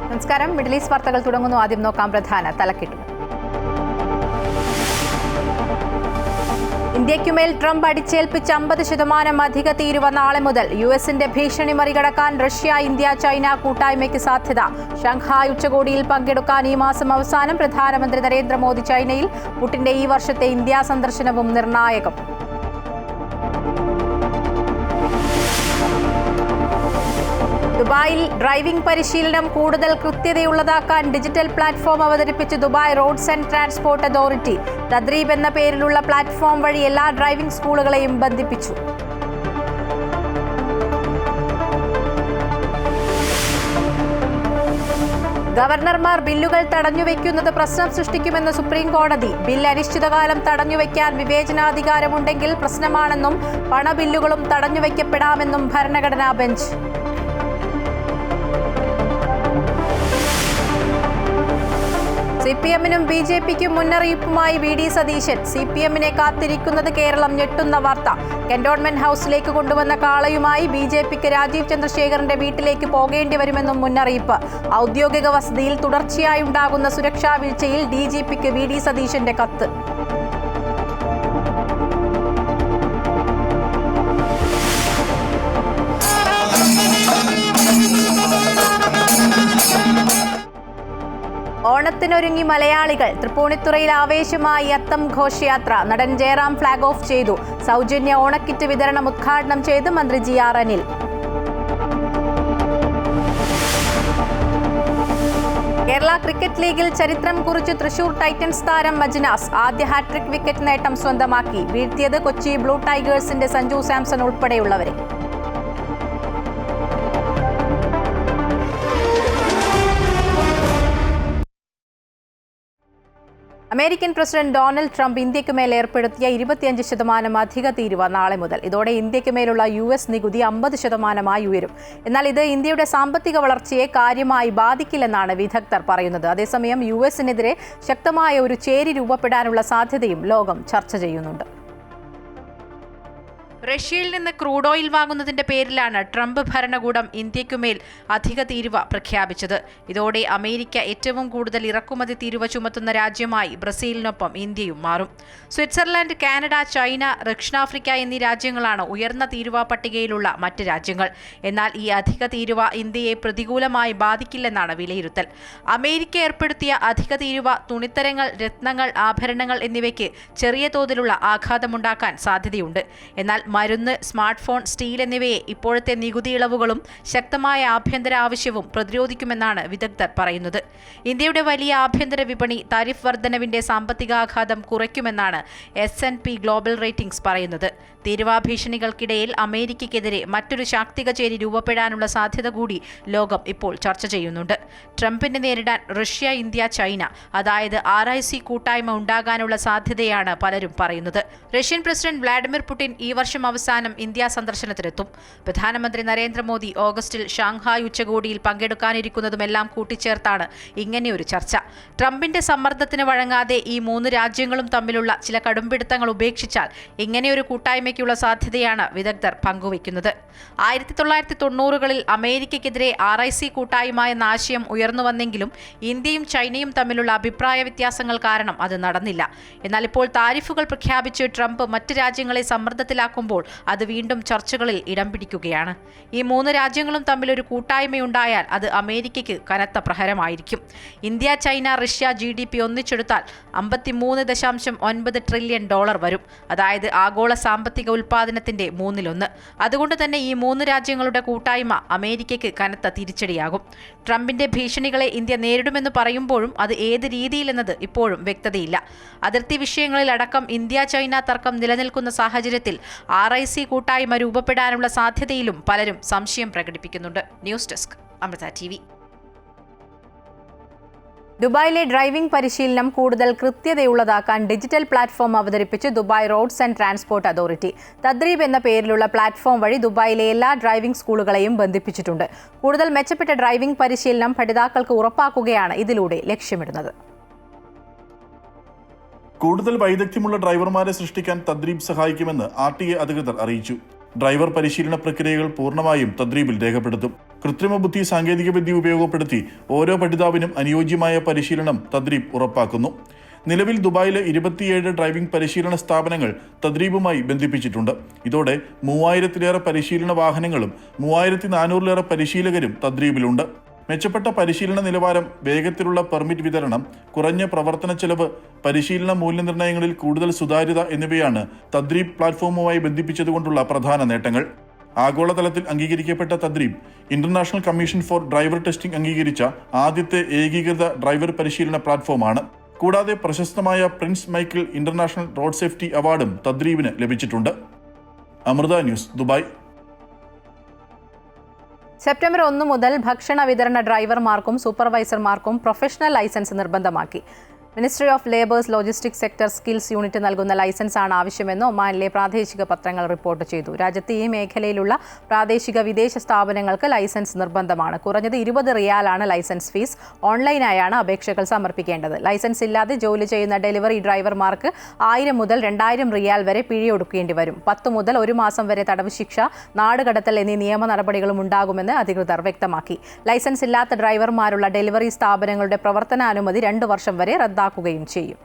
നമസ്കാരം. Middle east വാർത്തകൾ തുടങ്ങുന്നു. ആദ്യം നോക്കാം പ്രധാന തലക്കെട്ടുകൾ. ഇന്ത്യയ്ക്കുമേൽ ട്രംപ് അടിച്ചേൽപ്പിച്ച 50% അധിക തീരുവ നാളെ മുതൽ. യുഎസിന്റെ ഭീഷണി മറികടക്കാൻ റഷ്യ, ഇന്ത്യ, ചൈന കൂട്ടായ്മയ്ക്ക് സാധ്യത. ഷാങ്ഹായ് ഉച്ചകോടിയിൽ പങ്കെടുക്കാൻ ഈ മാസം അവസാനം പ്രധാനമന്ത്രി നരേന്ദ്രമോദി ചൈനയിൽ. പുടിന്റെ ഈ വർഷത്തെ ഇന്ത്യാ സന്ദർശനവും നിർണായകം. ദുബായിൽ ഡ്രൈവിംഗ് പരിശീലനം കൂടുതൽ കൃത്യതയുള്ളതാക്കാൻ ഡിജിറ്റൽ പ്ലാറ്റ്ഫോം അവതരിപ്പിച്ച് Dubai roads and transport authority. തദ്രീബ് എന്ന പേരിലുള്ള പ്ലാറ്റ്ഫോം വഴി എല്ലാ ഡ്രൈവിംഗ് സ്കൂളുകളെയും ബന്ധിപ്പിച്ചു. ഗവർണർമാർ ബില്ലുകൾ തടഞ്ഞുവെക്കുന്നത് പ്രശ്നം സൃഷ്ടിക്കുമെന്ന് സുപ്രീം കോടതി. ബിൽ അനിശ്ചിതകാലം തടഞ്ഞുവെക്കാൻ വിവേചനാധികാരമുണ്ടെങ്കിൽ പ്രശ്നമാണെന്നും പണബില്ലുകളും തടഞ്ഞുവെക്കപ്പെടാമെന്നും ഭരണഘടനാ ബെഞ്ച്. സിപിഎമ്മിനും ബിജെപിക്കും മുന്നറിയിപ്പുമായി വി.ഡി. സതീശൻ. സിപിഎമ്മിനെ കാത്തിരിക്കുന്നത് കേരളം ഞെട്ടുന്ന വാർത്ത. കന്റോൺമെന്റ് ഹൌസിലേക്ക് കൊണ്ടുവന്ന കാളയുമായി ബിജെപിക്ക് രാജീവ് ചന്ദ്രശേഖറിന്റെ വീട്ടിലേക്ക് പോകേണ്ടി വരുമെന്നും മുന്നറിയിപ്പ്. ഔദ്യോഗിക വസതിയിൽ തുടർച്ചയായി ഉണ്ടാകുന്ന സുരക്ഷാ വീഴ്ചയിൽ ഡിജിപിക്ക് വി.ഡി. സതീശന്റെ കത്ത്. ഓണത്തിനൊരുങ്ങി മലയാളികൾ. തൃപ്പൂണിത്തുറയിൽ ആവേശമായി അത്തം ഘോഷയാത്ര. നടൻ ജയറാം ഫ്ളാഗ് ഓഫ് ചെയ്തു. സൗജന്യ ഓണക്കിറ്റ് വിതരണം ഉദ്ഘാടനം ചെയ്ത് മന്ത്രി ജി.ആർ. അനിൽ. കേരള ക്രിക്കറ്റ് ലീഗിൽ ചരിത്രം കുറിച്ച് തൃശൂർ ടൈറ്റൻസ് താരം മജ്നാസ്. ആദ്യ ഹാട്രിക് വിക്കറ്റ് നേട്ടം സ്വന്തമാക്കി. വീഴ്ത്തിയത് കൊച്ചി ബ്ലൂ ടൈഗേഴ്സിന്റെ സഞ്ജു സാംസൺ ഉൾപ്പെടെയുള്ളവരെ. അമേരിക്കൻ പ്രസിഡന്റ് ഡൊണാൾഡ് ട്രംപ് ഇന്ത്യക്കുമേൽ ഏർപ്പെടുത്തിയ 25% അധിക തീരുവ നാളെ മുതൽ. ഇതോടെ ഇന്ത്യക്കുമേലുള്ള US നികുതി 50% ഉയരും. എന്നാൽ ഇത് ഇന്ത്യയുടെ സാമ്പത്തിക വളർച്ചയെ കാര്യമായി ബാധിക്കില്ലെന്നാണ് വിദഗ്ധർ പറയുന്നത്. അതേസമയം US-നെതിരെ ശക്തമായ ഒരു ചേരി രൂപപ്പെടാനുള്ള സാധ്യതയും ലോകം ചർച്ച ചെയ്യുന്നുണ്ട്. റഷ്യയിൽ നിന്ന് ക്രൂഡ് ഓയിൽ വാങ്ങുന്നതിന്റെ പേരിലാണ് ട്രംപ് ഭരണകൂടം ഇന്ത്യക്കുമേൽ അധിക തീരുവ പ്രഖ്യാപിച്ചത്. ഇതോടെ അമേരിക്ക ഏറ്റവും കൂടുതൽ ഇറക്കുമതി തീരുവ ചുമത്തുന്ന രാജ്യമായി ബ്രസീലിനൊപ്പം ഇന്ത്യയും മാറും. സ്വിറ്റ്സർലൻഡ്, കാനഡ, ചൈന, ദക്ഷിണാഫ്രിക്ക എന്നീ രാജ്യങ്ങളാണ് ഉയർന്ന തീരുവ പട്ടികയിലുള്ള മറ്റ് രാജ്യങ്ങൾ. എന്നാൽ ഈ അധിക തീരുവ ഇന്ത്യയെ പ്രതികൂലമായി ബാധിക്കില്ലെന്നാണ് വിലയിരുത്തൽ. അമേരിക്ക ഏർപ്പെടുത്തിയ അധിക തീരുവ തുണിത്തരങ്ങൾ, രത്നങ്ങൾ, ആഭരണങ്ങൾ എന്നിവയ്ക്ക് ചെറിയ തോതിലുള്ള ആഘാതമുണ്ടാക്കാൻ സാധ്യതയുണ്ട്. എന്നാൽ മരുന്ന്, സ്മാർട്ട് ഫോൺ, സ്റ്റീൽ എന്നിവയെ ഇപ്പോഴത്തെ നികുതി ഇളവുകളും ശക്തമായ ആഭ്യന്തര ആവശ്യവും പ്രതിരോധിക്കുമെന്നാണ് വിദഗ്ധർ പറയുന്നത്. ഇന്ത്യയുടെ വലിയ ആഭ്യന്തര വിപണി താരിഫ് വർധനവിന്റെ സാമ്പത്തികാഘാതം കുറയ്ക്കുമെന്നാണ് S&P ഗ്ലോബൽ റേറ്റിംഗ്സ് പറയുന്നത്. തീരുവ ഭീഷണികൾക്കിടയിൽ അമേരിക്കയ്ക്കെതിരെ മറ്റൊരു ശാക്തിക ചേരി രൂപപ്പെടാനുള്ള സാധ്യത കൂടി ലോകം ഇപ്പോൾ ചർച്ച ചെയ്യുന്നുണ്ട്. ട്രംപിനെ നേരിടാൻ റഷ്യ, ഇന്ത്യ, ചൈന, അതായത് RIC കൂട്ടായ്മ ഉണ്ടാകാനുള്ള സാധ്യതയാണ് പലരും പറയുന്നത്. റഷ്യൻ പ്രസിഡന്റ് വ്ളാഡിമിർ പുടിൻ ഈ വർഷം അവസാനം ഇന്ത്യ സന്ദർശനത്തിനെത്തും. പ്രധാനമന്ത്രി നരേന്ദ്രമോദി ഓഗസ്റ്റിൽ ഷാങ്ഹായ് ഉച്ചകോടിയിൽ പങ്കെടുക്കാനിരിക്കുന്നതുമെല്ലാം കൂട്ടിച്ചേർത്താണ് ഇങ്ങനെയൊരു ചർച്ച. ട്രംപിന്റെ സമ്മർദ്ദത്തിന് വഴങ്ങാതെ ഈ 3 രാജ്യങ്ങളും തമ്മിലുള്ള ചില കടുംപിടുത്തങ്ങൾ ഉപേക്ഷിച്ചാൽ ഇങ്ങനെയൊരു കൂട്ടായ്മയ്ക്കുള്ള സാധ്യതയാണ് വിദഗ്ധർ പങ്കുവയ്ക്കുന്നത്. 1990കളിൽ അമേരിക്കയ്ക്കെതിരെ RIC കൂട്ടായ്മ എന്ന ആശയം ഉയർന്നു വന്നെങ്കിലും ഇന്ത്യയും ചൈനയും തമ്മിലുള്ള അഭിപ്രായ വ്യത്യാസങ്ങൾ കാരണം അത് നടന്നില്ല. എന്നാൽ ഇപ്പോൾ താരിഫുകൾ പ്രഖ്യാപിച്ച് ട്രംപ് മറ്റ് രാജ്യങ്ങളെ സമ്മർദ്ദത്തിലാക്കുമ്പോൾ അത് വീണ്ടും ചർച്ചകളിൽ ഇടം പിടിക്കുകയാണ്. ഈ 3 രാജ്യങ്ങളും തമ്മിലൊരു കൂട്ടായ്മയുണ്ടായാൽ അത് അമേരിക്കയ്ക്ക് കനത്ത പ്രഹരമായിരിക്കും. ഇന്ത്യ, ചൈന, റഷ്യ GDP ഒന്നിച്ചെടുത്താൽ $53.9 ട്രില്യൺ വരും. അതായത് ആഗോള സാമ്പത്തിക ഉൽപ്പാദനത്തിന്റെ 1/3. അതുകൊണ്ട് തന്നെ ഈ 3 രാജ്യങ്ങളുടെ കൂട്ടായ്മ അമേരിക്കയ്ക്ക് കനത്ത തിരിച്ചടിയാകും. ട്രംപിന്റെ ഭീഷണികളെ ഇന്ത്യ നേരിടുമെന്ന് പറയുമ്പോഴും അത് ഏത് രീതിയിലെന്നത് ഇപ്പോഴും വ്യക്തതയില്ല. അതിർത്തി വിഷയങ്ങളിൽ അടക്കം ഇന്ത്യ, ചൈന തർക്കം നിലനിൽക്കുന്ന സാഹചര്യത്തിൽ RIC കൂട്ടായ്മ രൂപപ്പെടാനുള്ള സാധ്യതയിലും പലരും സംശയം പ്രകടിപ്പിക്കുന്നുണ്ട്. News desk, Amrita TV. ദുബായിലെ ഡ്രൈവിംഗ് പരിശീലനം കൂടുതൽ കൃത്യതയുള്ളതാക്കാൻ ഡിജിറ്റൽ പ്ലാറ്റ്ഫോം അവതരിപ്പിച്ച് Dubai roads and transport authority. തദ്രീബ് എന്ന പേരിലുള്ള പ്ലാറ്റ്ഫോം വഴി ദുബായിലെ എല്ലാ ഡ്രൈവിംഗ് സ്കൂളുകളെയും ബന്ധിപ്പിച്ചിട്ടുണ്ട്. കൂടുതൽ മെച്ചപ്പെട്ട ഡ്രൈവിംഗ് പരിശീലനം പഠിതാക്കൾക്ക് ഉറപ്പാക്കുകയാണ് ഇതിലൂടെ ലക്ഷ്യമിടുന്നത്. കൂടുതൽ വൈദഗ്ധ്യമുള്ള ഡ്രൈവർമാരെ സൃഷ്ടിക്കാൻ തദ്രീബ് സഹായിക്കുമെന്ന് RTA അധികൃതർ അറിയിച്ചു. ഡ്രൈവർ പരിശീലന പ്രക്രിയകൾ പൂർണ്ണമായും തദ്രീബിൽ രേഖപ്പെടുത്തും. കൃത്രിമ ബുദ്ധി സാങ്കേതികവിദ്യ ഉപയോഗപ്പെടുത്തി ഓരോ പഠിതാവിനും അനുയോജ്യമായ പരിശീലനം തദ്രീബ് ഉറപ്പാക്കുന്നു. നിലവിൽ ദുബായിലെ 27 ഡ്രൈവിംഗ് പരിശീലന സ്ഥാപനങ്ങൾ തദ്രീബുമായി ബന്ധിപ്പിച്ചിട്ടുണ്ട്. ഇതോടെ 3000-ലേറെ പരിശീലന വാഹനങ്ങളും 3400-ലേറെ പരിശീലകരും തദ്രീബിലുണ്ട്. മെച്ചപ്പെട്ട പരിശീലന നിലവാരം, വേഗത്തിലുള്ള പെർമിറ്റ് വിതരണം, കുറഞ്ഞ പ്രവർത്തന ചെലവ്, പരിശീലന മൂല്യനിർണ്ണയങ്ങളിൽ കൂടുതൽ സുതാര്യത എന്നിവയാണ് തദ്രീബ് പ്ലാറ്റ്ഫോമുമായി ബന്ധിപ്പിച്ചതുകൊണ്ടുള്ള പ്രധാന നേട്ടങ്ങൾ. ആഗോളതലത്തിൽ അംഗീകരിക്കപ്പെട്ട തദ്രീബ് international commission for driver testing അംഗീകരിച്ച ആദ്യത്തെ ഏകീകൃത ഡ്രൈവർ പരിശീലന പ്ലാറ്റ്ഫോമാണ്. കൂടാതെ പ്രശസ്തമായ prince Michael international road safety അവാർഡും തദ്രീബിന് ലഭിച്ചിട്ടുണ്ട്. Amrita news, Dubai. സെപ്റ്റംബർ 1 മുതൽ ഭക്ഷണ വിതരണ ഡ്രൈവർമാർക്കും സൂപ്പർവൈസർമാർക്കും പ്രൊഫഷണൽ ലൈസൻസ് നിർബന്ധമാക്കി. Ministry of labours logistics sector skills unit നൽകുന്ന ലൈസൻസാണ് ആവശ്യമെന്ന് ഒമാനിലെ പ്രാദേശിക പത്രങ്ങൾ റിപ്പോർട്ട് ചെയ്തു. രാജ്യത്തെ ഈ മേഖലയിലുള്ള പ്രാദേശിക വിദേശ സ്ഥാപനങ്ങൾക്ക് ലൈസൻസ് നിർബന്ധമാണ്. കുറഞ്ഞത് 20 റിയാലാണ് ലൈസൻസ് ഫീസ്. ഓൺലൈനായാണ് അപേക്ഷകൾ സമർപ്പിക്കേണ്ടത്. ലൈസൻസ് ഇല്ലാതെ ജോലി ചെയ്യുന്ന ഡെലിവറി ഡ്രൈവർമാർക്ക് 1000 മുതൽ 2000 റിയാൽ വരെ പിഴയൊടുക്കേണ്ടി വരും. 10 മുതൽ 1 മാസം വരെ തടവ് ശിക്ഷ, നാടുകടത്തൽ എന്നീ നിയമ നടപടികളും ഉണ്ടാകുമെന്ന് അധികൃതർ വ്യക്തമാക്കി. ലൈസൻസ് ഇല്ലാത്ത ഡ്രൈവർമാരുള്ള ഡെലിവറി സ്ഥാപനങ്ങളുടെ പ്രവർത്തനാനുമതി 2 വർഷം വരെ റദ്ദാക്കുകയും ചെയ്യും.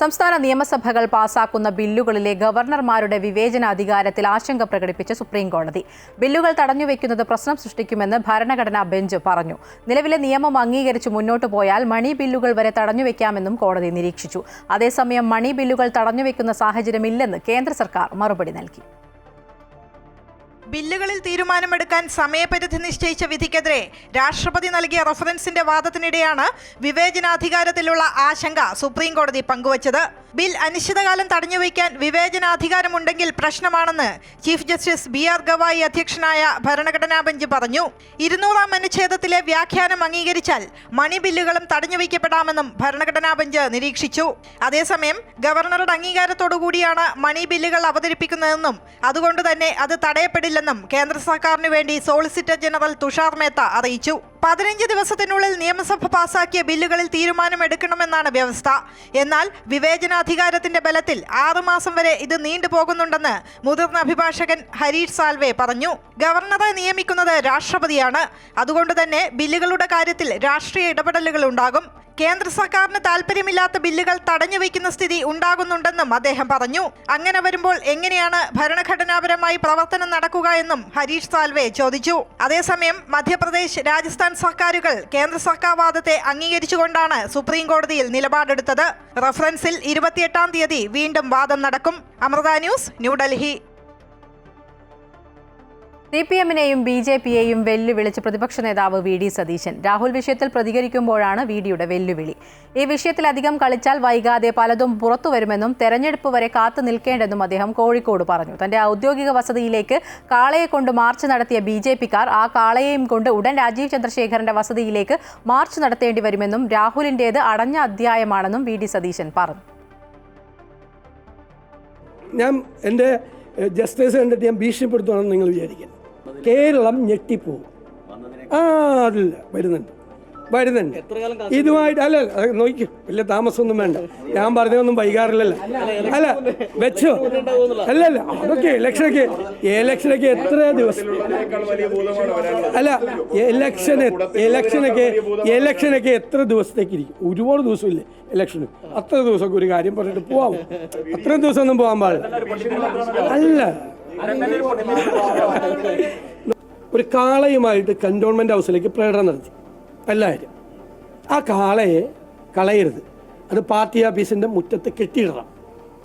സംസ്ഥാന നിയമസഭകൾ പാസാക്കുന്ന ബില്ലുകളിലെ ഗവർണർമാരുടെ വിവേചനാധികാരത്തിൽ ആശങ്ക പ്രകടിപ്പിച്ച് സുപ്രീംകോടതി. ബില്ലുകൾ തടഞ്ഞുവെക്കുന്നത് പ്രശ്നം സൃഷ്ടിക്കുമെന്ന് ഭരണഘടനാ ബെഞ്ച് പറഞ്ഞു. നിലവിലെ നിയമം അംഗീകരിച്ച് മുന്നോട്ടു പോയാൽ മണി ബില്ലുകൾ വരെ തടഞ്ഞുവെക്കാമെന്നും കോടതി നിരീക്ഷിച്ചു. അതേസമയം മണി ബില്ലുകൾ തടഞ്ഞുവെക്കുന്ന സാഹചര്യമില്ലെന്ന് കേന്ദ്ര സർക്കാർ മറുപടി നൽകി. ബില്ലുകളിൽ തീരുമാനമെടുക്കാൻ സമയപരിധി നിശ്ചയിച്ച വിധിക്കെതിരെ രാഷ്ട്രപതി നൽകിയ റഫറൻസിന്റെ വാദത്തിനിടെയാണ് വിവേചനാധികാരത്തിലുള്ള ആശങ്ക സുപ്രീം കോടതി പങ്കുവച്ചത്. ബിൽ അനിശ്ചിതകാലം തടഞ്ഞുവയ്ക്കാൻ വിവേചനാധികാരമുണ്ടെങ്കിൽ പ്രശ്നമാണെന്ന് ചീഫ് ജസ്റ്റിസ് BR ഗവായി അധ്യക്ഷനായ ഭരണഘടനാ ബെഞ്ച് പറഞ്ഞു. 200-ാം അനുച്ഛേദത്തിലെ വ്യാഖ്യാനം അംഗീകരിച്ചാൽ മണി ബില്ലുകളും തടഞ്ഞുവയ്ക്കപ്പെടാമെന്നും ഭരണഘടനാ ബെഞ്ച് നിരീക്ഷിച്ചു. അതേസമയം ഗവർണറുടെ അംഗീകാരത്തോടുകൂടിയാണ് മണി ബില്ലുകൾ അവതരിപ്പിക്കുന്നതെന്നും അതുകൊണ്ട് തന്നെ അത് തടയപ്പെടില്ലെന്നും കേന്ദ്ര സർക്കാരിന് വേണ്ടി സോളിസിറ്റർ ജനറൽ തുഷാർ മേത്ത അറിയിച്ചു. 15 ദിവസത്തിനുള്ളിൽ നിയമസഭ പാസാക്കിയ ബില്ലുകളിൽ തീരുമാനമെടുക്കണമെന്നാണ് വ്യവസ്ഥ. എന്നാൽ വിവേചനാധികാരത്തിന്റെ ബലത്തിൽ 6 മാസം വരെ ഇത് നീണ്ടുപോകുന്നുണ്ടെന്ന് മുതിർന്ന അഭിഭാഷകൻ ഹരീഷ് സാൽവെ പറഞ്ഞു. ഗവർണറെ നിയമിക്കുന്നത് രാഷ്ട്രപതിയാണ്. അതുകൊണ്ട് തന്നെ ബില്ലുകളുടെ കാര്യത്തിൽ രാഷ്ട്രീയ ഇടപെടലുകൾ ഉണ്ടാകും. കേന്ദ്ര സർക്കാരിന് താല്പര്യമില്ലാത്ത ബില്ലുകൾ തടഞ്ഞുവെക്കുന്ന സ്ഥിതി ഉണ്ടാകുന്നുണ്ടെന്നും അദ്ദേഹം പറഞ്ഞു. അങ്ങനെ വരുമ്പോൾ എങ്ങനെയാണ് ഭരണഘടനാപരമായി പ്രവർത്തനം നടക്കുക എന്നും ഹരീഷ് സാൽവെ ചോദിച്ചു. അതേസമയം മധ്യപ്രദേശ്, രാജസ്ഥാൻ സർക്കാരുകൾ കേന്ദ്ര സർക്കാർ വാദത്തെ അംഗീകരിച്ചുകൊണ്ടാണ് സുപ്രീം കോടതിയിൽ നിലപാടെടുത്തത്. റഫറൻസിൽ 28-ാം തീയതി വീണ്ടും വാദം നടക്കും. അമൃത ന്യൂസ്, ന്യൂഡൽഹി. CPM-നെയും BJP-യെയും വെല്ലുവിളിച്ച് പ്രതിപക്ഷ നേതാവ് VD സതീശൻ. രാഹുൽ വിഷയത്തിൽ പ്രതികരിക്കുമ്പോഴാണ് VDയുടെ വെല്ലുവിളി. ഈ വിഷയത്തിൽ അധികം കളിച്ചാൽ വൈകാതെ പലതും പുറത്തുവരുമെന്നും തെരഞ്ഞെടുപ്പ് വരെ കാത്തു നിൽക്കേണ്ടെന്നും അദ്ദേഹം കോഴിക്കോട് പറഞ്ഞു. തന്റെ ഔദ്യോഗിക വസതിയിലേക്ക് കാളയെ കൊണ്ട് മാർച്ച് നടത്തിയ BJP-ക്കാർ ആ കാളയെയും കൊണ്ട് ഉടൻ രാജീവ് ചന്ദ്രശേഖരന്റെ വസതിയിലേക്ക് മാർച്ച് നടത്തേണ്ടി വരുമെന്നും രാഹുലിന്റേത് അടഞ്ഞ അധ്യായമാണെന്നും VD സതീശൻ പറഞ്ഞു. ഞാൻ എൻ്റെ ജസ്റ്റിസ് കണ്ടിട്ട് ഞാൻ ഭീഷണിപ്പെടുത്തുവാണെന്ന് നിങ്ങൾ വിചാരിക്കണം. കേരളം ഞെട്ടിപ്പോവും. അതില്ല, വരുന്നുണ്ട് ഇതുമായിട്ട്. അല്ല, നോക്കിക്കും, വലിയ താമസമൊന്നും വേണ്ട. ഞാൻ പറഞ്ഞതൊന്നും വൈകാറില്ലല്ലോ. അല്ല, വെച്ചോ. അല്ല, അതൊക്കെ ഇലക്ഷനൊക്കെ എത്ര ദിവസം. അല്ല, ഇലക്ഷനൊക്കെ എത്ര ദിവസത്തേക്ക് ഇരിക്കും? ഒരുപാട് ദിവസമില്ലേ ഇലക്ഷന്? അത്ര ദിവസമൊക്കെ ഒരു കാര്യം പറഞ്ഞിട്ട് പോവാം. അത്രയും ദിവസമൊന്നും പോകാൻ പാടില്ല. അല്ല, ഒരു കാളയുമായിട്ട് കന്റോൺമെന്റ് ഹൗസിലേക്ക് പ്രകടനം നടത്തി എല്ലാവരും. ആ കാളയെ കളയരുത്, അത് പാർട്ടി ഓഫീസിൻ്റെ മുറ്റത്ത് കെട്ടിയിടണം.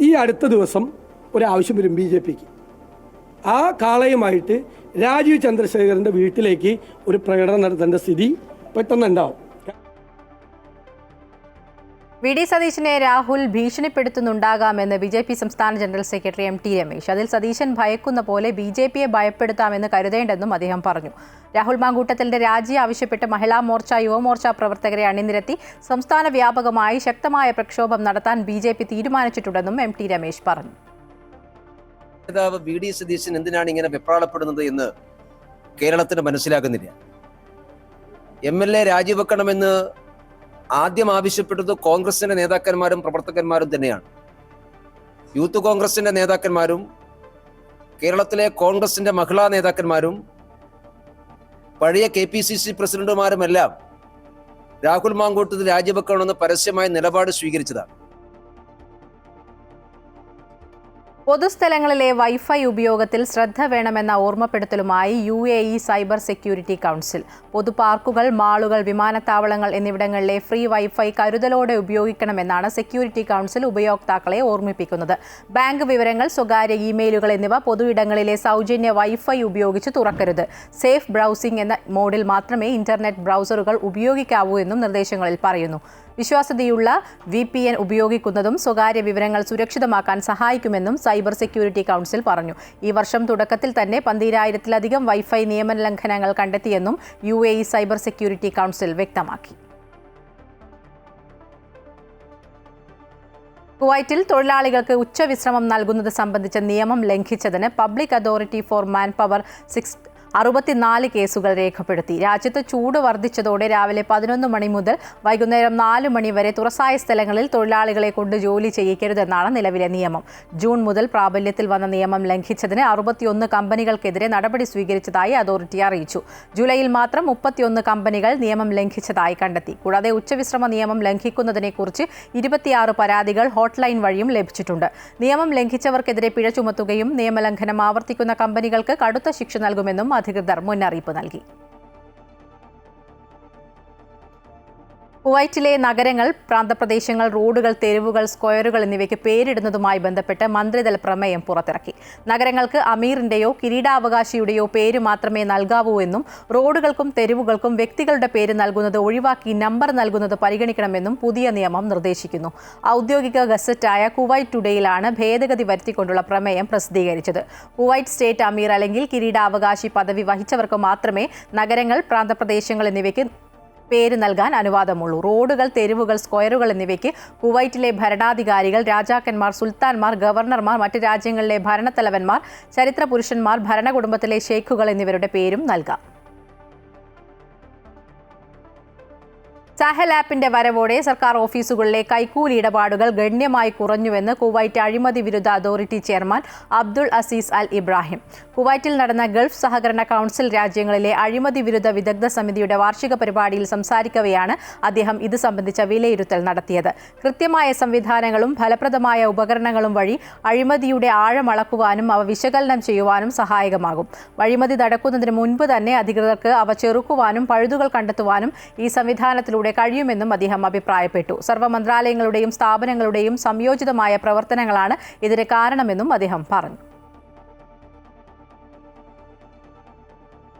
ഈ അടുത്ത ദിവസം ഒരാവശ്യം വരും BJPക്ക്. ആ കാളയുമായിട്ട് രാജീവ് ചന്ദ്രശേഖരൻ്റെ വീട്ടിലേക്ക് ഒരു പ്രകടനം നടത്തേണ്ട സ്ഥിതി പെട്ടെന്നുണ്ടാവും. VD സതീശനെ രാഹുൽ ഭീഷണിപ്പെടുത്തുന്നുണ്ടാകാമെന്ന് BJP സംസ്ഥാന ജനറൽ സെക്രട്ടറി MT രമേശ്. അതിൽ സതീശൻ ഭയക്കുന്ന പോലെ BJPയെ ഭയപ്പെടുത്താമെന്ന് കരുതേണ്ടെന്നും അദ്ദേഹം പറഞ്ഞു. രാഹുൽ മാങ്കൂട്ടത്തിന്റെ രാജി ആവശ്യപ്പെട്ട് മഹിളാ മോർച്ച, യുവമോർച്ച പ്രവർത്തകരെ അണിനിരത്തി സംസ്ഥാന വ്യാപകമായി ശക്തമായ പ്രക്ഷോഭം നടത്താൻ BJP തീരുമാനിച്ചിട്ടുണ്ടെന്നും MT രമേശ് പറഞ്ഞു. നേതാവ് VD സതീശൻ എന്തിനാണ് ഇങ്ങനെ വെപ്രാളപ്പെടുന്നത് എന്ന് കേരളത്തിന് മനസ്സിലാക്കുന്നില്ല. MLA രാജിവെക്കണമെന്ന് ആദ്യം ആവശ്യപ്പെട്ടത് കോൺഗ്രസിന്റെ നേതാക്കന്മാരും പ്രവർത്തകന്മാരും തന്നെയാണ്. യൂത്ത് കോൺഗ്രസിന്റെ നേതാക്കന്മാരും കേരളത്തിലെ കോൺഗ്രസിന്റെ മഹിളാ നേതാക്കന്മാരും പഴയ KPCC പ്രസിഡന്റുമാരുമെല്ലാം രാഹുൽ മാങ്കൂട്ടത്തിൽ രാജിവെക്കണമെന്ന് പരസ്യമായ നിലപാട് സ്വീകരിച്ചതാണ്. പൊതുസ്ഥലങ്ങളിലെ വൈഫൈ ഉപയോഗത്തിൽ ശ്രദ്ധ വേണമെന്ന ഓർമ്മപ്പെടുത്തലുമായി UAE സൈബർ സെക്യൂരിറ്റി കൗൺസിൽ. പൊതുപാർക്കുകൾ, മാളുകൾ, വിമാനത്താവളങ്ങൾ എന്നിവിടങ്ങളിലെ ഫ്രീ വൈഫൈ കരുതലോടെ ഉപയോഗിക്കണമെന്നാണ് സെക്യൂരിറ്റി കൗൺസിൽ ഉപയോക്താക്കളെ ഓർമ്മിപ്പിക്കുന്നത്. ബാങ്ക് വിവരങ്ങൾ, സ്വകാര്യ ഇമെയിലുകൾ എന്നിവ പൊതുയിടങ്ങളിലെ സൗജന്യ വൈഫൈ ഉപയോഗിച്ച് തുറക്കരുത്. സേഫ് ബ്രൗസിംഗ് എന്ന മോഡിൽ മാത്രമേ ഇന്റർനെറ്റ് ബ്രൗസറുകൾ ഉപയോഗിക്കാവൂ എന്നും നിർദ്ദേശങ്ങളിൽ പറയുന്നു. വിശ്വാസ്യതയുള്ള VPN ഉപയോഗിക്കുന്നതും സ്വകാര്യ വിവരങ്ങൾ സുരക്ഷിതമാക്കാൻ സഹായിക്കുമെന്നും സൈബർ സെക്യൂരിറ്റി കൗൺസിൽ പറഞ്ഞു. ഈ വർഷം തുടക്കത്തിൽ തന്നെ 12,000-ലധികം വൈഫൈ നിയമലംഘനങ്ങൾ കണ്ടെത്തിയെന്നും UAE സൈബർ സെക്യൂരിറ്റി കൗൺസിൽ വ്യക്തമാക്കി. കുവൈറ്റിൽ തൊഴിലാളികൾക്ക് ഉച്ചവിശ്രമം നൽകുന്നത് സംബന്ധിച്ച നിയമം ലംഘിച്ചതിന് public authority for manpower 64 കേസുകൾ രേഖപ്പെടുത്തി. രാജ്യത്ത് ചൂട് വർദ്ധിച്ചതോടെ രാവിലെ 11 മണി മുതൽ വൈകുന്നേരം 4 മണി വരെ തുറസായ സ്ഥലങ്ങളിൽ തൊഴിലാളികളെ കൊണ്ട് ജോലി ചെയ്യിക്കരുതെന്നാണ് നിലവിലെ നിയമം. ജൂൺ മുതൽ പ്രാബല്യത്തിൽ വന്ന നിയമം ലംഘിച്ചതിന് 61 കമ്പനികൾക്കെതിരെ നടപടി സ്വീകരിച്ചതായി അതോറിറ്റി അറിയിച്ചു. ജൂലൈയിൽ മാത്രം 31 കമ്പനികൾ നിയമം ലംഘിച്ചതായി കണ്ടെത്തി. കൂടാതെ ഉച്ചവിശ്രമ നിയമം ലംഘിക്കുന്നതിനെക്കുറിച്ച് 26 പരാതികൾ ഹോട്ട്ലൈൻ വഴിയും ലഭിച്ചിട്ടുണ്ട്. നിയമം ലംഘിച്ചവർക്കെതിരെ പിഴ ചുമത്തുകയും നിയമലംഘനം ആവർത്തിക്കുന്ന കമ്പനികൾക്ക് കടുത്ത ശിക്ഷ നൽകുമെന്നും അധികൃതർ മുന്നറിയിപ്പ് നൽകി. കുവൈറ്റിലെ നഗരങ്ങൾ, പ്രാന്തപ്രദേശങ്ങൾ, റോഡുകൾ, തെരുവുകൾ, സ്ക്വയറുകൾ എന്നിവയ്ക്ക് പേരിടുന്നതുമായി ബന്ധപ്പെട്ട് മന്ത്രിതല പ്രമേയം പുറത്തിറക്കി. നഗരങ്ങൾക്ക് അമീറിന്റെയോ കിരീടാവകാശിയുടെയോ പേര് മാത്രമേ നൽകാവൂ എന്നും റോഡുകൾക്കും തെരുവുകൾക്കും വ്യക്തികളുടെ പേര് നൽകുന്നത് ഒഴിവാക്കി നമ്പർ നൽകുന്നത് പരിഗണിക്കണമെന്നും പുതിയ നിയമം നിർദ്ദേശിക്കുന്നു. ഔദ്യോഗിക ഗസറ്റായ കുവൈറ്റ് ടുഡേയിലാണ് ഭേദഗതി വരുത്തിക്കൊണ്ടുള്ള പ്രമേയം പ്രസിദ്ധീകരിച്ചത്. കുവൈറ്റ് സ്റ്റേറ്റ് അമീർ അല്ലെങ്കിൽ കിരീടാവകാശി പദവി വഹിച്ചവർക്ക് മാത്രമേ നഗരങ്ങൾ, പ്രാന്തപ്രദേശങ്ങൾ എന്നിവയ്ക്ക് പേര് നൽകാൻ അനുവാദമുള്ളൂ. റോഡുകൾ, തെരുവുകൾ, സ്ക്വയറുകൾ എന്നിവയ്ക്ക് കുവൈറ്റിലെ ഭരണാധികാരികൾ, രാജാക്കന്മാർ, സുൽത്താൻമാർ, ഗവർണർമാർ, മറ്റ് രാജ്യങ്ങളിലെ ഭരണത്തലവന്മാർ, ചരിത്ര പുരുഷന്മാർ, ഭരണകുടുംബത്തിലെ ഷെയ്ഖുകൾ എന്നിവരുടെ പേരും നൽകാം. സാഹൽ ആപ്പിന്റെ വരവോടെ സർക്കാർ ഓഫീസുകളിലെ കൈക്കൂലി ഇടപാടുകൾ ഗണ്യമായി കുറഞ്ഞുവെന്ന് കുവൈറ്റ് അഴിമതി വിരുദ്ധ അതോറിറ്റി ചെയർമാൻ അബ്ദുൾ അസീസ് അൽ ഇബ്രാഹിം കുവൈറ്റിൽ നടന്ന ഗൾഫ് സഹകരണ കൗൺസിൽ രാജ്യങ്ങളിലെ അഴിമതി വിരുദ്ധ വിദഗ്ധ സമിതിയുടെ വാർഷിക പരിപാടിയിൽ സംസാരിക്കവെയാണ് അദ്ദേഹം ഇത് സംബന്ധിച്ച വിലയിരുത്തൽ നടത്തിയത്. കൃത്യമായ സംവിധാനങ്ങളും ഫലപ്രദമായ ഉപകരണങ്ങളും വഴി അഴിമതിയുടെ ആഴം അളക്കുവാനും അവ വിശകലനം ചെയ്യുവാനും സഹായകമാകും. അഴിമതി നടക്കുന്നതിന് മുൻപ് തന്നെ അധികൃതർക്ക് അവ ചെറുക്കുവാനും പഴുതുകൾ കണ്ടെത്തുവാനും ഈ സംവിധാനത്തിലൂടെ കഴിയുമെന്നും അദ്ദേഹം അഭിപ്രായപ്പെട്ടു. സർവ്വ മന്ത്രാലയങ്ങളുടെയും സ്ഥാപനങ്ങളുടെയും സംയോജിതമായ പ്രവർത്തനങ്ങളാണ് ഇതിന് കാരണമെന്നും അദ്ദേഹം പറഞ്ഞു.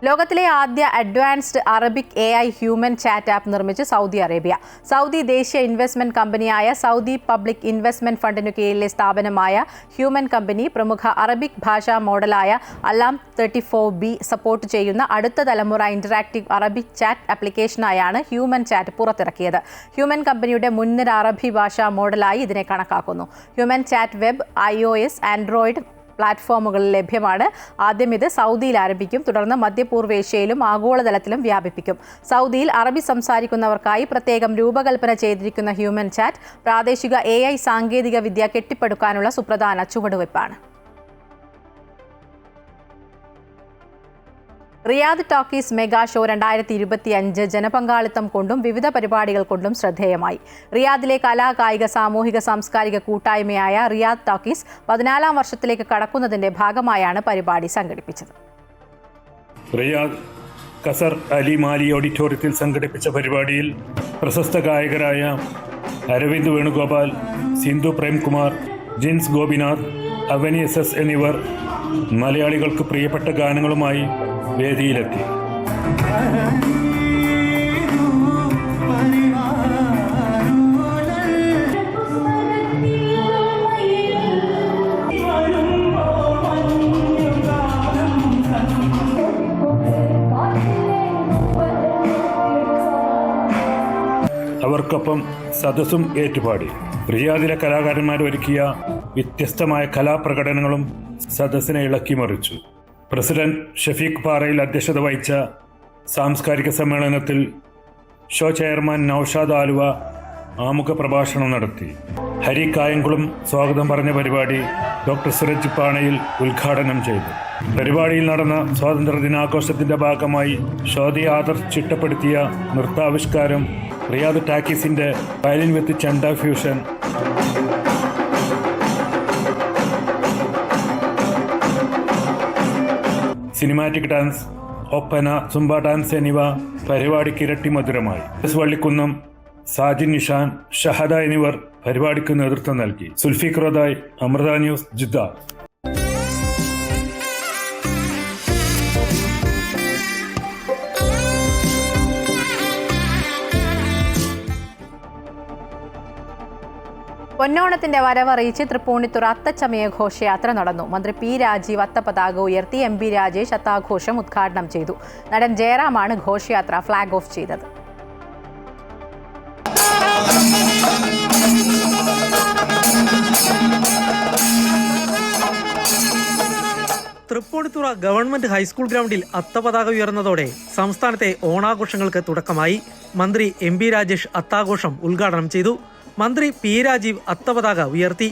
ലോകത്തിലെ ആദ്യ advanced Arabic AI human chat app നിർമ്മിച്ച് സൗദി അറേബ്യ. സൗദി ദേശീയ ഇൻവെസ്റ്റ്മെന്റ് കമ്പനിയായ സൗദി പബ്ലിക് ഇൻവെസ്റ്റ്മെന്റ് ഫണ്ടിനു കീഴിലെ സ്ഥാപനമായ ഹ്യൂമൻ കമ്പനി പ്രമുഖ അറബിക് ഭാഷാ മോഡലായ അലാം 34B സപ്പോർട്ട് ചെയ്യുന്ന അടുത്ത തലമുറ ഇന്ററാക്റ്റീവ് അറബിക് ചാറ്റ് ആപ്ലിക്കേഷനായാണ് ഹ്യൂമൻ ചാറ്റ് പുറത്തിറക്കിയത്. ഹ്യൂമൻ കമ്പനിയുടെ മുൻനിര അറബി ഭാഷാ മോഡലായി ഇതിനെ കണക്കാക്കുന്നു. Humain chat web, iOS, Android പ്ലാറ്റ്ഫോമുകളിൽ ലഭ്യമാണ്. ആദ്യം ഇത് സൗദിയിൽ ആരംഭിക്കും. തുടർന്ന് മധ്യപൂർവേഷ്യയിലും ആഗോളതലത്തിലും വ്യാപിപ്പിക്കും. സൗദിയിൽ അറബി സംസാരിക്കുന്നവർക്കായി പ്രത്യേകം രൂപകൽപ്പന ചെയ്തിരിക്കുന്ന ഹ്യൂമൻ ചാറ്റ് പ്രാദേശിക AI സാങ്കേതിക വിദ്യ കെട്ടിപ്പടുക്കാനുള്ള സുപ്രധാന ചുവടുവയ്പ്പാണ്. റിയാദ് ടോക്കീസ് മെഗാ ഷോ 2025 ജനപങ്കാളിത്തം കൊണ്ടും വിവിധ പരിപാടികൾ കൊണ്ടും ശ്രദ്ധേയമായി. റിയാദിലെ കലാ, കായിക, സാമൂഹിക, സാംസ്കാരിക കൂട്ടായ്മയായ റിയാദ് ടോക്കീസ് 14ാം വർഷത്തിലേക്ക് കടക്കുന്നതിന്റെ ഭാഗമായാണ് പരിപാടി സംഘടിപ്പിച്ചത്. റിയാദ് ഖസർ അലി മാലി ഓഡിറ്റോറിയത്തിൽ സംഘടിപ്പിച്ച പരിപാടിയിൽ പ്രശസ്ത ഗായകരായ അരവിന്ദ് വേണുഗോപാൽ, സിന്ധു പ്രേംകുമാർ, ജിൻസ് ഗോപിനാഥ്, അവനി SS എന്നിവർ മലയാളികൾക്ക് പ്രിയപ്പെട്ട ഗാനങ്ങളുമായി വേദിയിലെത്തി. അവർക്കൊപ്പം സദസ്സും ഏറ്റുപാടി. റിയാദിലെ കലാകാരന്മാർ ഒരുക്കിയ വ്യത്യസ്തമായ കലാപ്രകടനങ്ങളും സദസ്സിനെ ഇളക്കിമറിച്ചു. പ്രസിഡന്റ് ഷഫീഖ് പാറയിൽ അധ്യക്ഷത വഹിച്ച സാംസ്കാരിക സമ്മേളനത്തിൽ ഷോ ചെയർമാൻ നൌഷാദ് ആലുവ ആമുഖ പ്രഭാഷണം നടത്തി. ഹരി കായംകുളം സ്വാഗതം പറഞ്ഞ പരിപാടി ഡോക്ടർ സുരജ് പാണയിൽ ഉദ്ഘാടനം ചെയ്തു. പരിപാടിയിൽ നടന്ന സ്വാതന്ത്ര്യ ദിനാഘോഷത്തിന്റെ ഭാഗമായി ഷോദി ആദർ ചിട്ടപ്പെടുത്തിയ നൃത്താവിഷ്കാരം, റിയാദ് ടാക്കീസിന്റെ വയലിൻ വിത്ത് ചെണ്ട fusion, cinematic dance, Oppana, Zumba dance എന്നിവ പരിപാടിക്ക് ഇരട്ടി മധുരമായി. എസ് വള്ളിക്കുന്നം, സാജിൻ നിഷാൻ, ഷഹദ എന്നിവർ പരിപാടിക്ക് നേതൃത്വം നൽകി. സുൽഫീഖ് റോദായ്, അമൃത ന്യൂസ്, ജിദ്ദ. പൊന്നോണത്തിന്റെ വരവറിയിച്ച് തൃപ്പൂണിത്തുറ അത്തച്ചമയ ഘോഷയാത്ര നടന്നു. മന്ത്രി പി രാജീവ് അത്തപതാക ഉയർത്തി. എം പി രാജേഷ് അത്താഘോഷം ഉദ്ഘാടനം ചെയ്തു. നടൻ ജയറാമാണ് ഘോഷയാത്ര ഫ്ളാഗ് ഓഫ് ചെയ്തത്. തൃപ്പൂണിത്തുറ ഗവൺമെന്റ് ഹൈസ്കൂൾ ഗ്രൗണ്ടിൽ അത്തപതാക ഉയർന്നതോടെ സംസ്ഥാനത്തെ ഓണാഘോഷങ്ങൾക്ക് തുടക്കമായി. മന്ത്രി എം പി രാജേഷ് അത്താഘോഷം ഉദ്ഘാടനം ചെയ്തു. മന്ത്രി പി രാജീവ് അത്തപതാക ഉയർത്തി.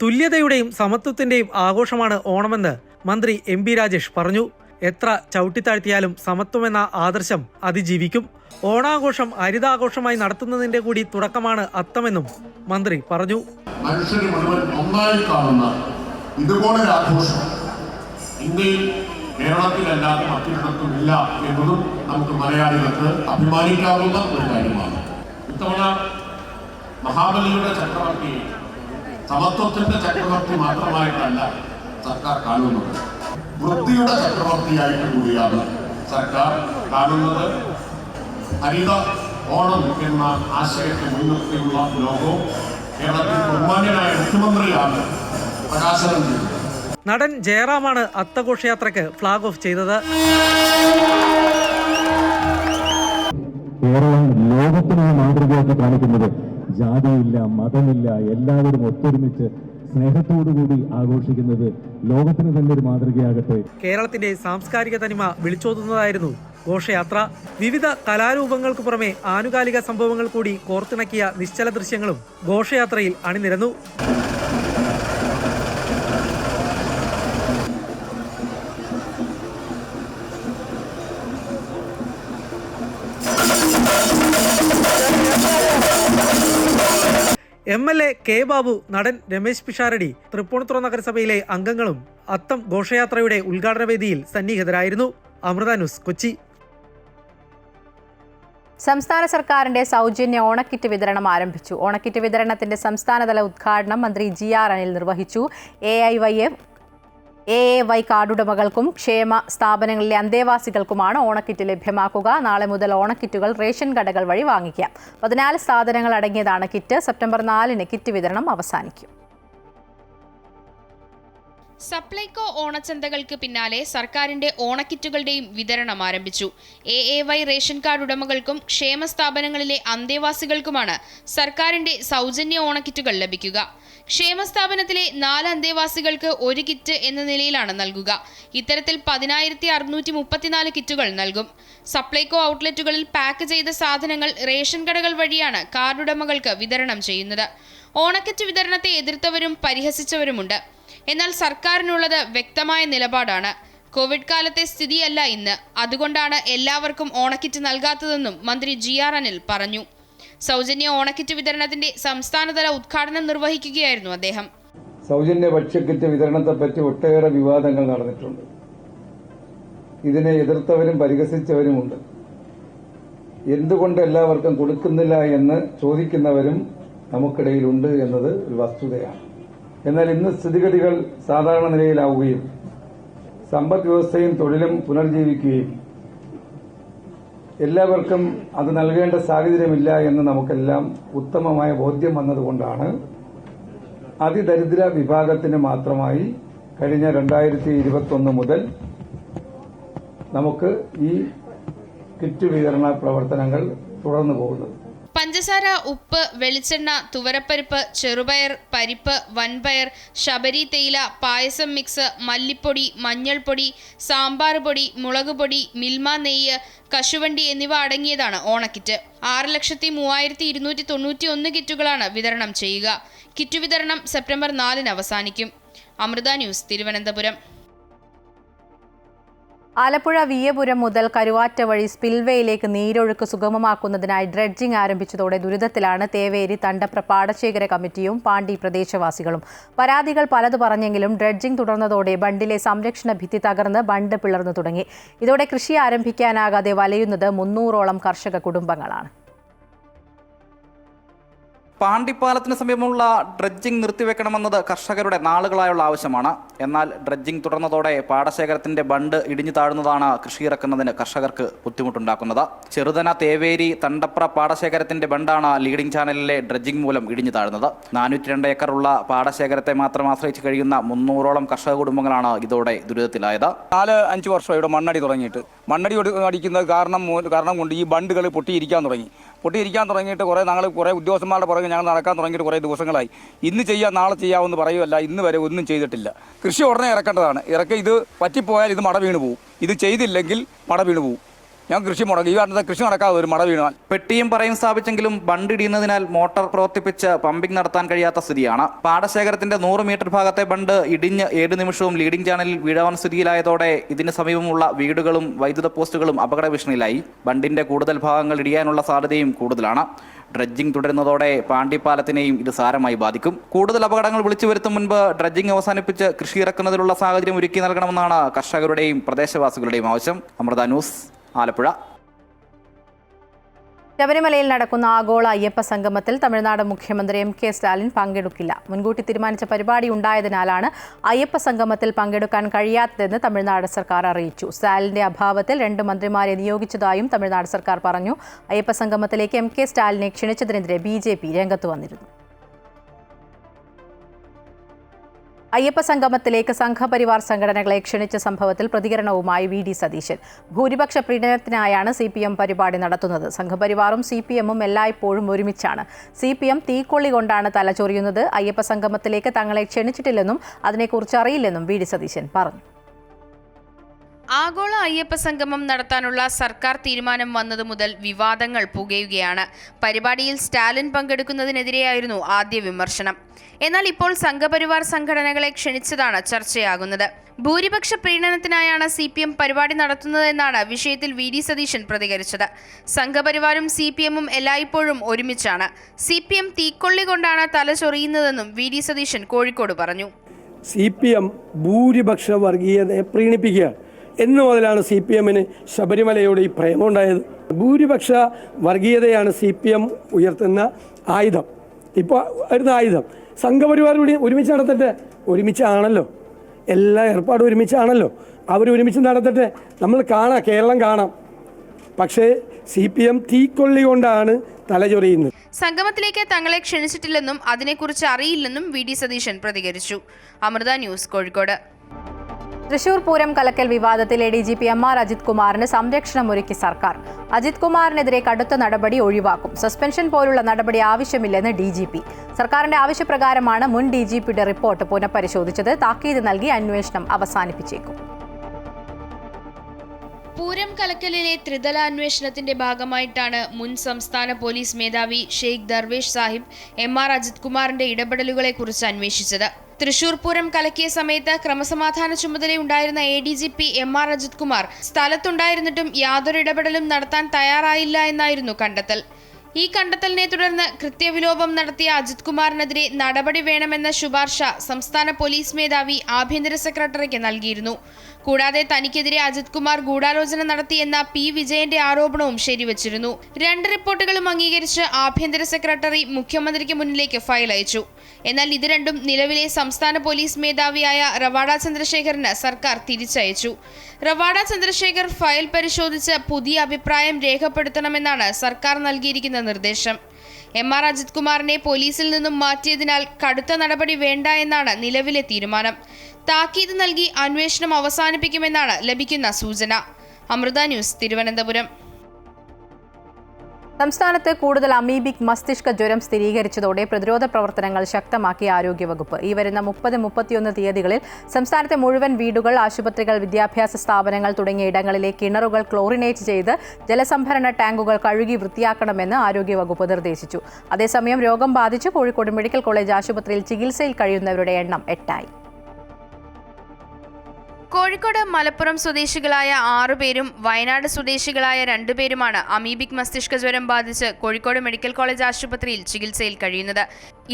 തുല്യതയുടെയും സമത്വത്തിന്റെയും ആഘോഷമാണ് ഓണമെന്ന് മന്ത്രി എം പി രാജേഷ് പറഞ്ഞു. എത്ര ചവിട്ടിത്താഴ്ത്തിയാലും സമത്വമെന്ന ആദർശം അതിജീവിക്കും. ഓണാഘോഷം ഹരിതാഘോഷമായി നടത്തുന്നതിന്റെ കൂടി തുടക്കമാണ് അത്തമെന്നും മന്ത്രി പറഞ്ഞു. മനുഷ്യരെ മുഴുവൻ ഒന്നായി കാണുന്ന ഇതുപോലൊരു ആഘോഷം ഇന്ത്യയിൽ കേരളത്തിലല്ലാതെ മറ്റൊരിടത്തും ഇല്ല എന്നതും നമുക്ക് മലയാളികൾക്ക് അഭിമാനിക്കാവുന്ന ഒരു കാര്യമാണ്. ഇത്തവണ മഹാബലിയുടെ ചക്രവർത്തി സമത്വത്തിന്റെ ചക്രവർത്തി മാത്രമായിട്ടല്ല സർക്കാർ കാണുന്നത്, വൃത്തിയുടെ ചക്രവർത്തിയായിട്ട് കൂടിയാണ് സർക്കാർ കാണുന്നത്. ഹരിത ഓണം എന്ന ആശയത്തെ മുൻനിർത്തിയുള്ള ലോകവും കേരളത്തിൽ ബഹുമാന്യനായ മുഖ്യമന്ത്രിയാണ് പ്രകാശനം ചെയ്തത്. നടൻ ജയറാമാണ് അത്തഘോഷയാത്രയ്ക്ക് ഫ്ളാഗ് ഓഫ് ചെയ്തത്. കേരളം ലോകത്തിന് മാതൃകയാക്കി കാണിക്കുന്നത് ജാതിയില്ല, മതമില്ല, എല്ലാവരും ഒത്തൊരുമിച്ച് സ്നേഹത്തോടുകൂടി ആഘോഷിക്കുന്നത് ലോകത്തിന് തന്നെ ഒരു മാതൃകയാകട്ടെ. കേരളത്തിന്റെ സാംസ്കാരിക തനിമ വിളിച്ചോതുന്നതായിരുന്നു ഘോഷയാത്ര. വിവിധ കലാരൂപങ്ങൾക്ക് പുറമെ ആനുകാലിക സംഭവങ്ങൾ കൂടി കോർത്തിണക്കിയ നിശ്ചല ദൃശ്യങ്ങളും ഘോഷയാത്രയിൽ അണിനിരന്നു. MLA കെ ബാബു, നടൻ രമേശ് പിഷാരടി, തൃപ്പൂണിത്തുറ നഗരസഭയിലെ അംഗങ്ങളും അത്തം ഘോഷയാത്രയുടെ ഉദ്ഘാടന വേദിയിൽ സന്നിഹിതരായിരുന്നു. അമൃത ന്യൂസ്, കൊച്ചി. സംസ്ഥാന സർക്കാരിന്റെ സൗജന്യ ഓണക്കിറ്റ് വിതരണം ആരംഭിച്ചു. ഓണക്കിറ്റ് വിതരണത്തിന്റെ സംസ്ഥാനതല ഉദ്ഘാടനം മന്ത്രി GR അനിൽ നിർവഹിച്ചു. AAY കാർഡുടമകൾക്കും ക്ഷേമ സ്ഥാപനങ്ങളിലെ അന്തേവാസികൾക്കുമാണ് ഓണക്കിറ്റ് ലഭ്യമാക്കുക. നാളെ മുതൽ ഓണക്കിറ്റുകൾ റേഷൻ കടകൾ വഴി വാങ്ങിക്കാം. 14 സാധനങ്ങൾ അടങ്ങിയതാണ് കിറ്റ്. സെപ്റ്റംബർ 4-ന് കിറ്റ് വിതരണം അവസാനിക്കും. സപ്ലൈകോ ഓണച്ചന്തകൾക്ക് പിന്നാലെ സർക്കാരിന്റെ ഓണക്കിറ്റുകളുടെയും വിതരണം ആരംഭിച്ചു. AAY റേഷൻ കാർഡ് ഉടമകൾക്കും ക്ഷേമ സ്ഥാപനങ്ങളിലെ അന്തേവാസികൾക്കുമാണ് സർക്കാരിന്റെ സൗജന്യ ഓണക്കിറ്റുകൾ ലഭിക്കുക. ക്ഷേമ സ്ഥാപനത്തിലെ 4 അന്തേവാസികൾക്ക് 1 കിറ്റ് എന്ന നിലയിലാണ് നൽകുക. ഇത്തരത്തിൽ 10,634 കിറ്റുകൾ നൽകും. സപ്ലൈകോ ഔട്ട്ലെറ്റുകളിൽ പാക്ക് ചെയ്ത സാധനങ്ങൾ റേഷൻ കടകൾ വഴിയാണ് കാർഡുടമകൾക്ക് വിതരണം ചെയ്യുന്നത്. ഓണക്കിറ്റ് വിതരണത്തെ എതിർത്തവരും പരിഹസിച്ചവരുമുണ്ട്. എന്നാൽ സർക്കാരിനുള്ളത് വ്യക്തമായ നിലപാടാണ്. കോവിഡ് കാലത്തെ സ്ഥിതിയല്ല ഇന്ന്, അതുകൊണ്ടാണ് എല്ലാവർക്കും ഓണക്കിറ്റ് നൽകാത്തതെന്നും മന്ത്രി GR അനിൽ പറഞ്ഞു. സൗജന്യ ഓണക്കിറ്റ് വിതരണത്തിന്റെ സംസ്ഥാനതല ഉദ്ഘാടനം നിർവഹിക്കുകയായിരുന്നു അദ്ദേഹം. സൗജന്യ ഭക്ഷ്യക്കിറ്റ് വിതരണത്തെപ്പറ്റി ഒട്ടേറെ വിവാദങ്ങൾ നടന്നിട്ടുണ്ട്. ഇതിനെ എതിർത്തവരും പരിഹസിച്ചവരുമുണ്ട്. എന്തുകൊണ്ട് എല്ലാവർക്കും കൊടുക്കുന്നില്ല എന്ന് ചോദിക്കുന്നവരും നമുക്കിടയിലുണ്ട് എന്നത് ഒരു വസ്തുതയാണ്. എന്നാൽ ഇന്ന് സ്ഥിതിഗതികൾ സാധാരണ നിലയിലാവുകയും സമ്പദ് വ്യവസ്ഥയും തൊഴിലും പുനർജീവിക്കുകയും എല്ലാവർക്കും അത് നൽകേണ്ട സാഹചര്യമില്ല എന്ന് നമുക്കെല്ലാം ഉത്തമമായ ബോധ്യം വന്നതുകൊണ്ടാണ് അതിദരിദ്ര വിഭാഗത്തിന് മാത്രമായി കഴിഞ്ഞ 2021 മുതൽ നമുക്ക് ഈ കിറ്റ് വിതരണ പ്രവർത്തനങ്ങൾ തുടർന്നു പോകുന്നത്. പഞ്ചസാര, ഉപ്പ്, വെളിച്ചെണ്ണ, തുവരപ്പരിപ്പ്, ചെറുപയർ, പരിപ്പ്, വൻപയർ, ശബരി തേയില, പായസം മിക്സ്, മല്ലിപ്പൊടി, മഞ്ഞൾപ്പൊടി, സാമ്പാർ പൊടി, മുളക് പൊടി, മിൽമ നെയ്യ്, കശുവണ്ടി എന്നിവ അടങ്ങിയതാണ് ഓണക്കിറ്റ്. 6,3291 കിറ്റുകളാണ് വിതരണം ചെയ്യുക. കിറ്റ് വിതരണം സെപ്റ്റംബർ 4 അവസാനിക്കും. അമൃത ന്യൂസ്, തിരുവനന്തപുരം. ആലപ്പുഴ വിയ്യപുരം മുതൽ കരുവാറ്റ വഴി സ്പിൽവേയിലേക്ക് നീരൊഴുക്ക് സുഗമമാക്കുന്നതിനായി ഡ്രെഡ്ജിംഗ് ആരംഭിച്ചതോടെ ദുരിതത്തിലാണ് തേവേരി തണ്ടപ്ര പാടശേഖര കമ്മിറ്റിയും പാണ്ടി പ്രദേശവാസികളും. പരാതികൾ പലത് പറഞ്ഞെങ്കിലും ഡ്രെഡ്ജിംഗ് തുടർന്നതോടെ ബണ്ടിലെ സംരക്ഷണ ഭിത്തി തകർന്ന് ബണ്ട് പിളർന്നു തുടങ്ങി. ഇതോടെ കൃഷി ആരംഭിക്കാനാകാതെ വലയുന്നത് 300ഓളം കർഷക കുടുംബങ്ങളാണ്. പാണ്ടിപ്പാലത്തിന് സമീപമുള്ള ഡ്രെഡ്ജിംഗ് നിർത്തിവെക്കണമെന്നത് കർഷകരുടെ നാളുകളായുള്ള ആവശ്യമാണ്. എന്നാൽ ഡ്രെഡ്ജിംഗ് തുടർന്നതോടെ പാടശേഖരത്തിന്റെ ബണ്ട് ഇടിഞ്ഞു താഴുന്നതാണ് കൃഷി ഇറക്കുന്നതിന് കർഷകർക്ക് ബുദ്ധിമുട്ടുണ്ടാക്കുന്നത്. ചെറുതന തേവേരി തണ്ടപ്ര പാടശേഖരത്തിന്റെ ബണ്ടാണ് ലീഡിംഗ് ചാനലിലെ ഡ്രെഡ്ജിംഗ് മൂലം ഇടിഞ്ഞു താഴുന്നത്. 402 ഏക്കറുള്ള പാടശേഖരത്തെ മാത്രം ആശ്രയിച്ച് കഴിയുന്ന 300ഓളം കർഷക കുടുംബങ്ങളാണ് ഇതോടെ ദുരിതത്തിലായത്. 4-5 വർഷം ഇവിടെ മണ്ണടി തുടങ്ങിയിട്ട് മണ്ണടി അടിക്കുന്നത് കാരണം കൊണ്ട് ഈ ബണ്ടുകൾ പൊട്ടിയിരിക്കാൻ തുടങ്ങിയിട്ട് കുറേ ഉദ്യോഗസ്ഥന്മാരുടെ പുറകെ ഞങ്ങൾ നടക്കാൻ തുടങ്ങിയിട്ട് കുറേ ദിവസങ്ങളായി. ഇന്ന് ചെയ്യാം നാളെ ചെയ്യാമെന്ന് പറയുമല്ല, ഇന്ന് വരെ ഒന്നും ചെയ്തിട്ടില്ല. കൃഷി ഉടനെ ഇറക്കേണ്ടതാണ്. ഇത് പറ്റിപ്പോയാൽ ഇത് മട വീണ് പോകും. ഇത് ചെയ്തില്ലെങ്കിൽ മട വീണ് പോകും. ഞാൻ കൃഷി മുടങ്ങി. ഈ കാരണത്തെ കൃഷി നടക്കാതെ ഒരു മട വീണാൽ. പെട്ടിയും പറയും സ്ഥാപിച്ചെങ്കിലും ബണ്ടിടിയുന്നതിനാൽ മോട്ടോർ പ്രവർത്തിപ്പിച്ച് പമ്പിംഗ് നടത്താൻ കഴിയാത്ത സ്ഥിതിയാണ്. പാടശേഖരത്തിന്റെ 100 മീറ്റർ ഭാഗത്തെ ബണ്ട് ഇടിഞ്ഞ് ഏത് നിമിഷവും ലീഡിംഗ് ചാനലിൽ വീഴാൻ സ്ഥിതിയിലായതോടെ ഇതിന് സമീപമുള്ള വീടുകളും വൈദ്യുത പോസ്റ്റുകളും അപകട ഭീഷണിയിലായി. ബണ്ടിന്റെ കൂടുതൽ ഭാഗങ്ങൾ ഇടിയാനുള്ള സാധ്യതയും കൂടുതലാണ്. ഡ്രെഡ്ജിംഗ് തുടരുന്നതോടെ പാണ്ടിപ്പാലത്തിനെയും ഇത് സാരമായി ബാധിക്കും. കൂടുതൽ അപകടങ്ങൾ വിളിച്ചു വരുത്തും മുൻപ് ഡ്രെഡ്ജിംഗ് അവസാനിപ്പിച്ച് കൃഷി ഇറക്കുന്നതിനുള്ള സാഹചര്യം ഒരുക്കി നൽകണമെന്നാണ് കർഷകരുടെയും പ്രദേശവാസികളുടെയും ആവശ്യം. അമൃത ന്യൂസ്, ആലപ്പുഴ. ശബരിമലയിൽ നടക്കുന്ന ആഗോള അയ്യപ്പ സംഗമത്തിൽ തമിഴ്നാട് മുഖ്യമന്ത്രി MK സ്റ്റാലിൻ പങ്കെടുക്കില്ല. മുൻകൂട്ടി തീരുമാനിച്ച പരിപാടി ഉണ്ടായതിനാലാണ് അയ്യപ്പ സംഗമത്തിൽ പങ്കെടുക്കാൻ കഴിയാത്തതെന്ന് തമിഴ്നാട് സർക്കാർ അറിയിച്ചു. സ്റ്റാലിന്റെ അഭാവത്തിൽ 2 മന്ത്രിമാരെ നിയോഗിച്ചതായും തമിഴ്നാട് സർക്കാർ പറഞ്ഞു. അയ്യപ്പ സംഗമത്തിലേക്ക് MK സ്റ്റാലിനെ ക്ഷണിച്ചതിനെതിരെ BJP രംഗത്ത് വന്നിരുന്നു. അയ്യപ്പ സംഗമത്തിലേക്ക് സംഘപരിവാർ സംഘടനകളെ ക്ഷണിച്ച സംഭവത്തിൽ പ്രതികരണവുമായി VD സതീശൻ. ഭൂരിപക്ഷ പ്രീണനത്തിനായാണ് CPM പരിപാടി നടത്തുന്നത്. സംഘപരിവാറും CPM-ഉം എല്ലായ്പ്പോഴും ഒരുമിച്ചാണ്. CPM തീക്കൊള്ളി കൊണ്ടാണ് തലചൊറിയുന്നത്. അയ്യപ്പ സംഗമത്തിലേക്ക് തങ്ങളെ ക്ഷണിച്ചിട്ടില്ലെന്നും അതിനെക്കുറിച്ച് അറിയില്ലെന്നും VD സതീശൻ പറഞ്ഞു. ആഗോള അയ്യപ്പ സംഗമം നടത്താനുള്ള സർക്കാർ തീരുമാനം വന്നതു മുതൽ വിവാദങ്ങൾ പുകയുകയാണ്. പരിപാടിയിൽ സ്റ്റാലിൻ പങ്കെടുക്കുന്നതിനെതിരെയായിരുന്നു ആദ്യ വിമർശനം. എന്നാൽ ഇപ്പോൾ സംഘപരിവാർ സംഘടനകളെ ക്ഷണിച്ചതാണ് ചർച്ചയാകുന്നത്. ഭൂരിപക്ഷ പ്രീണനത്തിനായാണ് CPM പരിപാടി നടത്തുന്നതെന്നാണ് വിഷയത്തിൽ VD സതീശൻ പ്രതികരിച്ചത്. സംഘപരിവാരും CPM-ഉം എല്ലായ്പ്പോഴും ഒരുമിച്ചാണ്. CPM തീക്കൊള്ളി കൊണ്ടാണ് തലചൊറിയുന്നതെന്നും VD സതീശൻ കോഴിക്കോട് പറഞ്ഞു. CPM ഭൂരിപക്ഷ വർഗീയതയെ പ്രീണിപ്പിക്കുക എന്നു മുതലാണ് CPM-ന് ശബരിമലയോട് ഈ പ്രേമമുണ്ടായത്. ഭൂരിപക്ഷ വർഗീയതയാണ് CPM ഉയർത്തുന്ന ആയുധം. ഇപ്പോൾ വരുന്ന ആയുധം സംഘപരിവാർ ഒരുമിച്ച് നടത്തട്ടെ. ഒരുമിച്ചാണല്ലോ, എല്ലാ ഏർപ്പാടും ഒരുമിച്ചാണല്ലോ. അവരൊരുമിച്ച് നടത്തട്ടെ. നമ്മൾ കാണാം, കേരളം കാണാം. പക്ഷേ CPM തീക്കൊള്ളി കൊണ്ടാണ് തലചൊറിയുന്നത്. സംഗമത്തിലേക്ക് തങ്ങളെ ക്ഷണിച്ചിട്ടില്ലെന്നും അതിനെക്കുറിച്ച് അറിയില്ലെന്നും VD സതീശൻ പ്രതികരിച്ചു. അമൃത ന്യൂസ്, കോഴിക്കോട്. തൃശൂർ പൂരം കലക്കൽ വിവാദത്തിൽ ADGP MR അജിത് കുമാറിന് സംരക്ഷണമൊരുക്കി സർക്കാർ. അജിത് കുമാറിനെതിരെ കടുത്ത നടപടി ഒഴിവാക്കും. സസ്പെൻഷൻ പോലുള്ള നടപടി ആവശ്യമില്ലെന്ന് DGP. സർക്കാരിന്റെ ആവശ്യപ്രകാരമാണ് മുൻ DGPയുടെ റിപ്പോർട്ട് പുനഃപരിശോധിച്ചത്. താക്കീത് നൽകി അന്വേഷണം അവസാനിപ്പിച്ചേക്കും. പൂരം കലക്കലിലെ ത്രിതല അന്വേഷണത്തിന്റെ ഭാഗമായിട്ടാണ് മുൻ സംസ്ഥാന പോലീസ് മേധാവി ഷെയ്ഖ് ദർവേഷ് സാഹിബ് MR അജിത് കുമാറിന്റെ ഇടപെടലുകളെക്കുറിച്ച് അന്വേഷിച്ചത്. തൃശൂർ പൂരം കലക്കിയ സമയത്ത് ക്രമസമാധാന ചുമതലയുണ്ടായിരുന്ന ADGP MR അജിത് കുമാർ സ്ഥലത്തുണ്ടായിരുന്നിട്ടും യാതൊരു ഇടപെടലും നടത്താൻ തയ്യാറായില്ല എന്നായിരുന്നു കണ്ടെത്തൽ. ഈ കണ്ടെത്തലിനെ തുടർന്ന് കൃത്യവിലോപം നടത്തിയ അജിത് കുമാറിനെതിരെ നടപടി വേണമെന്ന ശുപാർശ സംസ്ഥാന പോലീസ് മേധാവി ആഭ്യന്തര സെക്രട്ടറിക്ക് നൽകിയിരുന്നു. കൂടാതെ തനിക്കെതിരെ അജിത് കുമാർ ഗൂഢാലോചന നടത്തിയെന്ന P. വിജയന്റെ ആരോപണവും ശരിവച്ചിരുന്നു. 2 റിപ്പോർട്ടുകളും അംഗീകരിച്ച് ആഭ്യന്തര സെക്രട്ടറി മുഖ്യമന്ത്രിക്ക് മുന്നിലേക്ക് ഫയൽ അയച്ചു. എന്നാൽ ഇത് രണ്ടും നിലവിലെ സംസ്ഥാന പോലീസ് മേധാവിയായ റവാഡ ചന്ദ്രശേഖറിന് സർക്കാർ തിരിച്ചയച്ചു. റവാഡ ചന്ദ്രശേഖർ ഫയൽ പരിശോധിച്ച് പുതിയ അഭിപ്രായം രേഖപ്പെടുത്തണമെന്നാണ് സർക്കാർ നൽകിയിരിക്കുന്ന നിർദ്ദേശം. MR അജിത് കുമാറിനെ പോലീസിൽ നിന്നും മാറ്റിയതിനാൽ കടുത്ത നടപടി വേണ്ട എന്നാണ് നിലവിലെ തീരുമാനം. താക്കീത് നൽകി അന്വേഷണം അവസാനിപ്പിക്കുമെന്നാണ് ലഭിക്കുന്ന സൂചന. അമൃത ന്യൂസ്, തിരുവനന്തപുരം. സംസ്ഥാനത്ത് കൂടുതൽ അമീബിക് മസ്തിഷ്ക ജ്വരം സ്ഥിരീകരിച്ചതോടെ പ്രതിരോധ പ്രവർത്തനങ്ങൾ ശക്തമാക്കി ആരോഗ്യവകുപ്പ്. ഈ വരുന്ന 30-31 തീയതികളിൽ സംസ്ഥാനത്തെ മുഴുവൻ വീടുകൾ, ആശുപത്രികൾ, വിദ്യാഭ്യാസ സ്ഥാപനങ്ങൾ തുടങ്ങിയ ഇടങ്ങളിലെ കിണറുകൾ ക്ലോറിനേറ്റ് ചെയ്ത് ജലസംഭരണ ടാങ്കുകൾ കഴുകി വൃത്തിയാക്കണമെന്ന് ആരോഗ്യവകുപ്പ് നിർദ്ദേശിച്ചു. അതേസമയം രോഗം ബാധിച്ച് കോഴിക്കോട് മെഡിക്കൽ കോളേജ് ആശുപത്രിയിൽ ചികിത്സയിൽ കഴിയുന്നവരുടെ എണ്ണം 8ആയി. കോഴിക്കോട്, മലപ്പുറം സ്വദേശികളായ 6 പേരും വയനാട് സ്വദേശികളായ 2 പേരുമാണ് അമീബിക് മസ്തിഷ്ക ജ്വരം ബാധിച്ച് കോഴിക്കോട് മെഡിക്കൽ കോളേജ് ആശുപത്രിയിൽ ചികിത്സയിൽ കഴിയുന്നത്.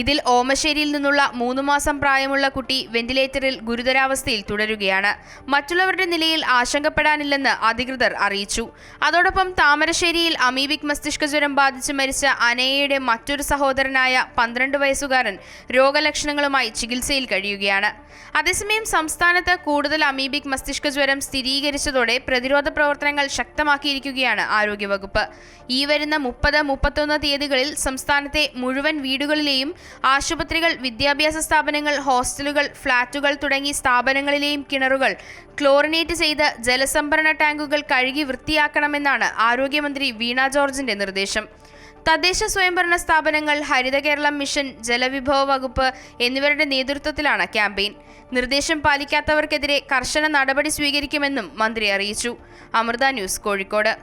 ഇതിൽ ഓമശ്ശേരിയിൽ നിന്നുള്ള 3 മാസം പ്രായമുള്ള കുട്ടി വെന്റിലേറ്ററിൽ ഗുരുതരാവസ്ഥയിൽ തുടരുകയാണ്. മറ്റുള്ളവരുടെ നിലയിൽ ആശങ്കപ്പെടാനില്ലെന്ന് അധികൃതർ അറിയിച്ചു. അതോടൊപ്പം താമരശ്ശേരിയിൽ അമീബിക് മസ്തിഷ്ക ജ്വരം ബാധിച്ച് മരിച്ച അനയയുടെ മറ്റൊരു സഹോദരനായ 12 വയസ്സുകാരൻ രോഗലക്ഷണങ്ങളുമായി ചികിത്സയിൽ കഴിയുകയാണ്. അതേസമയം സംസ്ഥാനത്ത് കൂടുതൽ അമീബിക് മസ്തിഷ്ക ജ്വരം സ്ഥിരീകരിച്ചതോടെ പ്രതിരോധ പ്രവർത്തനങ്ങൾ ശക്തമാക്കിയിരിക്കുകയാണ് ആരോഗ്യവകുപ്പ്. ഈ വരുന്ന 30-31 തീയതികളിൽ സംസ്ഥാനത്തെ മുഴുവൻ വീടുകളിലെയും ആശുപത്രികൾ, വിദ്യാഭ്യാസ സ്ഥാപനങ്ങൾ, ഹോസ്റ്റലുകൾ, ഫ്ളാറ്റുകൾ തുടങ്ങി സ്ഥാപനങ്ങളിലെയും കിണറുകൾ ക്ലോറിനേറ്റ് ചെയ്ത് ജലസംഭരണ ടാങ്കുകൾ കഴുകി വൃത്തിയാക്കണമെന്നാണ് ആരോഗ്യമന്ത്രി വീണ ജോർജിന്റെ നിർദ്ദേശം. തദ്ദേശ സ്വയംഭരണ സ്ഥാപനങ്ങൾ, ഹരിത കേരളം മിഷൻ, ജലവിഭവ വകുപ്പ് എന്നിവരുടെ നേതൃത്വത്തിലാണ് ക്യാമ്പയിൻ. നിർദ്ദേശം പാലിക്കാത്തവർക്കെതിരെ കർശന നടപടി സ്വീകരിക്കുമെന്നും മന്ത്രി അറിയിച്ചു. അമൃത ന്യൂസ്, കോഴിക്കോട്.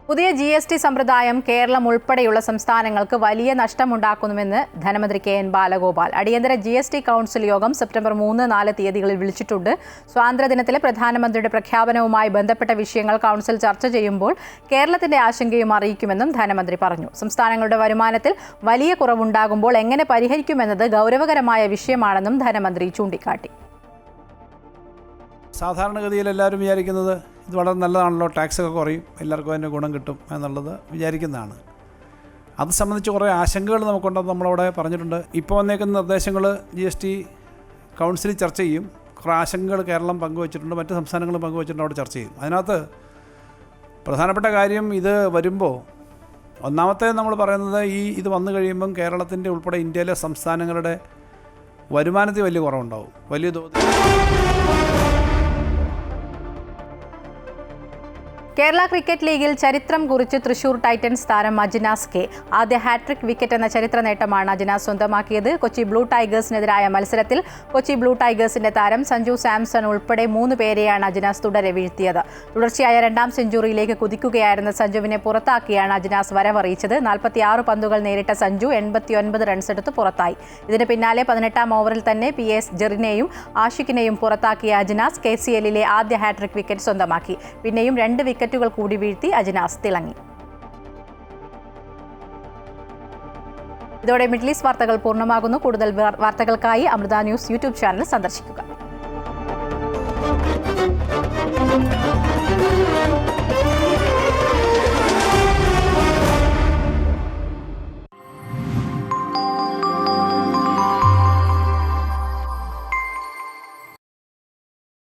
പുതിയ GST സമ്പ്രദായം കേരളം ഉൾപ്പെടെയുള്ള സംസ്ഥാനങ്ങൾക്ക് വലിയ നഷ്ടമുണ്ടാക്കുന്നുവെന്ന് ധനമന്ത്രി KN ബാലഗോപാൽ. അടിയന്തര GST കൗൺസിൽ യോഗം സെപ്റ്റംബർ 3-4 തീയതികളിൽ വിളിച്ചിട്ടുണ്ട്. സ്വാതന്ത്ര്യദിനത്തിലെ പ്രധാനമന്ത്രിയുടെ പ്രഖ്യാപനവുമായി ബന്ധപ്പെട്ട വിഷയങ്ങൾ കൗൺസിൽ ചർച്ച ചെയ്യുമ്പോൾ കേരളത്തിന്റെ ആശങ്കയും അറിയിക്കുമെന്നും ധനമന്ത്രി പറഞ്ഞു. സംസ്ഥാനങ്ങളുടെ വരുമാനത്തിൽ വലിയ കുറവുണ്ടാകുമ്പോൾ എങ്ങനെ പരിഹരിക്കുമെന്നത് ഗൗരവകരമായ വിഷയമാണെന്നും ധനമന്ത്രി ചൂണ്ടിക്കാട്ടി. സാധാരണഗതിയിൽ എല്ലാവരും വിചാരിക്കുന്നത് ഇത് വളരെ നല്ലതാണല്ലോ, ടാക്സൊക്കെ കുറയും, എല്ലാവർക്കും അതിൻ്റെ ഗുണം കിട്ടും എന്നുള്ളത് വിചാരിക്കുന്നതാണ്. അത് സംബന്ധിച്ച് കുറേ ആശങ്കകൾ നമുക്കുണ്ടെന്ന് നമ്മളവിടെ പറഞ്ഞിട്ടുണ്ട്. ഇപ്പോൾ വന്നേക്കുന്ന നിർദ്ദേശങ്ങൾ GST കൗൺസിലിൽ ചർച്ച ചെയ്യും. കുറേ ആശങ്കകൾ കേരളം പങ്കുവച്ചിട്ടുണ്ട്, മറ്റ് സംസ്ഥാനങ്ങളും പങ്കുവച്ചിട്ടുണ്ട്, അവിടെ ചർച്ച ചെയ്യും. അതിനകത്ത് പ്രധാനപ്പെട്ട കാര്യം ഇത് വരുമ്പോൾ ഒന്നാമത്തെ നമ്മൾ പറയുന്നത് ഇത് വന്നു കഴിയുമ്പം കേരളത്തിൻ്റെ ഉൾപ്പെടെ ഇന്ത്യയിലെ സംസ്ഥാനങ്ങളുടെ വരുമാനത്തിൽ വലിയ കുറവുണ്ടാവും, വലിയ തോതിൽ. കേരള ക്രിക്കറ്റ് ലീഗിൽ ചരിത്രം കുറിച്ച് തൃശൂർ ടൈറ്റൻസ് താരം അജ്നാസ് കെ. ആദ്യ ഹാട്രിക് വിക്കറ്റ് എന്ന ചരിത്ര നേട്ടമാണ് അജ്നാസ് സ്വന്തമാക്കിയത്. കൊച്ചി ബ്ലൂ ടൈഗേഴ്സിനെതിരായ മത്സരത്തിൽ കൊച്ചി ബ്ലൂ ടൈഗേഴ്സിന്റെ താരം സഞ്ജു സാംസൺ ഉൾപ്പെടെ 3 പേരെയാണ് അജ്നാസ് തുടരെ വീഴ്ത്തിയത്. തുടർച്ചയായ 2ാം സെഞ്ചുറിയിലേക്ക് കുതിക്കുകയായിരുന്ന സഞ്ജുവിനെ പുറത്താക്കിയാണ് അജ്നാസ് വരവറിയിച്ചത്. 46 പന്തുകൾ നേരിട്ട സഞ്ജു 89 റൺസെടുത്ത് പുറത്തായി. ഇതിന് പിന്നാലെ 18ാം ഓവറിൽ തന്നെ PS ജെറിനെയും ആഷിഖിനെയും പുറത്താക്കിയ അജ്നാസ് KCL-ലെ ആദ്യ ഹാട്രിക് വിക്കറ്റ് സ്വന്തമാക്കി. പിന്നെയും 2 വിക്കറ്റുകൾ കൂടി വീഴ്ത്തി അജ്നാസ് തിളങ്ങി. ഇതോടെ മിഡിൽ ഈസ്റ്റ് വാർത്തകൾ പൂർണ്ണമാകുന്നു. കൂടുതൽ വാർത്തകൾക്കായി അമൃത ന്യൂസ് യൂട്യൂബ് ചാനൽ സന്ദർശിക്കുക.